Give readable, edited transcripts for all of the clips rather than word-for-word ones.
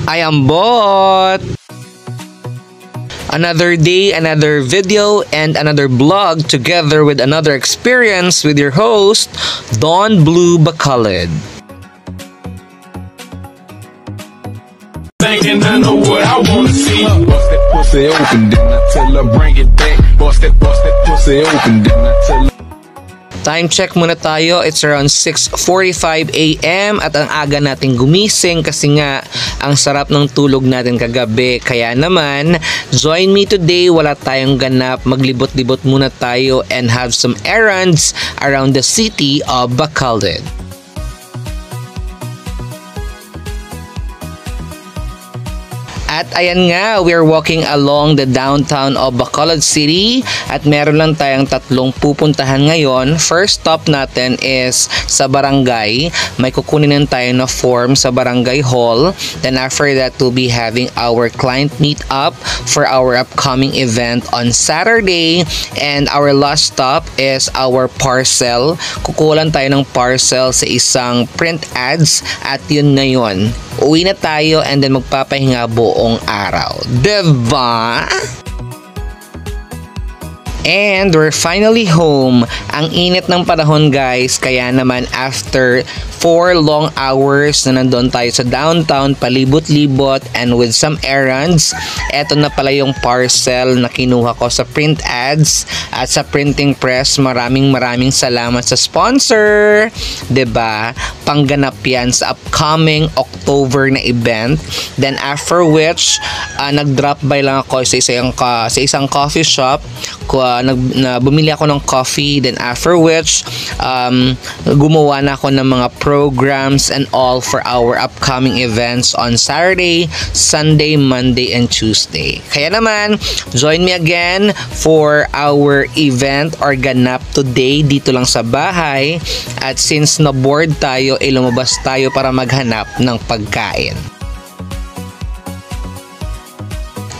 I am Bot! Another day, another video, and another vlog together with another experience with your host, Don Blue Bacolod. Thinking I know what I wanna see. Bust that pussy open, then I tell her bring it back. Bust that pussy open, then I tell her. Time check muna tayo. It's around 6:45 AM at ang aga nating gumising kasi nga ang sarap ng tulog natin kagabi. Kaya naman, join me today. Wala tayong ganap. Maglibot-libot muna tayo and have some errands around the city of Bacolod. At ayan nga, we're walking along the downtown of Bacolod City at meron lang tayong tatlong pupuntahan ngayon. First stop natin is sa barangay. May kukunin tayo na form sa barangay hall. Then after that, we'll be having our client meet up for our upcoming event on Saturday. And our last stop is our parcel. Kukulan tayo ng parcel sa isang print ads at yun na yun. Uwi na tayo and then magpapahinga buong araw. Diba? And we're finally home. Ang init ng panahon guys, kaya naman after 4 long hours na nandun tayo sa downtown, palibot-libot and with some errands, eto na pala yung parcel na kinuha ko sa print ads at sa printing press. Maraming salamat sa sponsor. 'Di ba? Pangganap yan sa upcoming October na event. Then after which, nag-drop by lang ako sa isang coffee shop. Bumili ako ng coffee. Then after which, gumawa na ako ng mga programs and all for our upcoming events on Saturday, Sunday, Monday, and Tuesday. Kaya naman, join me again for our event or ganap today dito lang sa bahay. At since na-bored tayo, lumabas tayo para maghanap ng pagkain.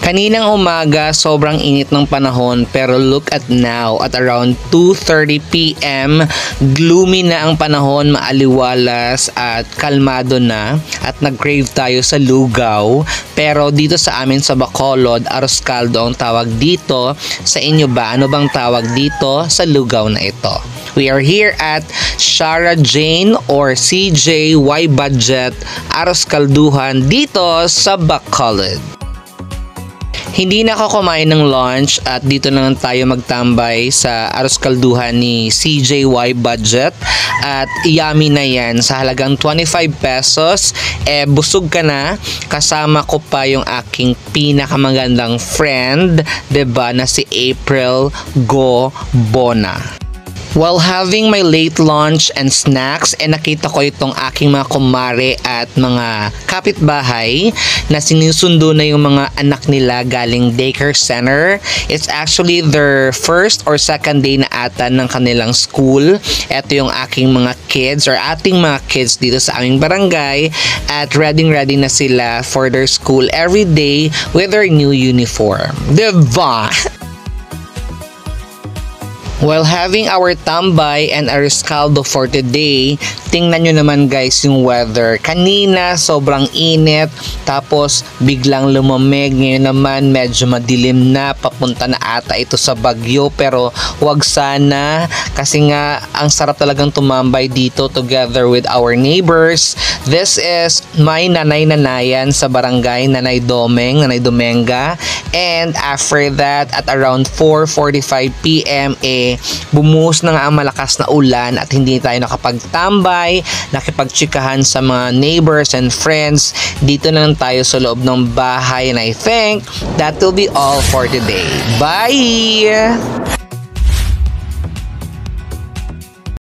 Kaninang umaga, sobrang init ng panahon pero look at now at around 2:30 PM, gloomy na ang panahon, maaliwalas at kalmado na at nag-crave tayo sa lugaw. Pero dito sa amin sa Bacolod, arroz caldo ang tawag dito. Sa inyo ba? Ano bang tawag dito sa lugaw na ito? We are here at Shara Jane or CJY Budget Arroz Kalduhan dito sa Bacolod. Hindi na ako kumain ng lunch at dito na lang tayo magtambay sa arroz kalduhan ni CJY Budget at yummy na yan sa halagang 25 pesos. Busog ka na, kasama ko pa yung aking pinakamagandang friend, 'di ba, na si April Go Bona. While having my late lunch and snacks, nakita ko itong aking mga kumare at mga kapitbahay na sinusundo na yung mga anak nila galing daycare center. It's actually their first or second day na ata ng kanilang school. Ito yung aking mga kids or ating mga kids dito sa aming barangay at ready na sila for their school every day with their new uniform. Diba? While having our tambay and arroz caldo for today, tingnan nyo naman guys yung weather. Kanina sobrang init, tapos biglang lumamig. Ngayon naman medyo madilim na, papunta na ata ito sa bagyo. Pero wag sana, kasi nga ang sarap talagang tumambay dito together with our neighbors. This is my nanay-nanayan sa barangay, Nanay Domenga. And after that, at around 4:45 PM, bumuhos na nga ang malakas na ulan at hindi tayo nakapagtambay, nakipagtsikahan sa mga neighbors and friends. Dito na lang tayo sa loob ng bahay and I think that will be all for today. Bye!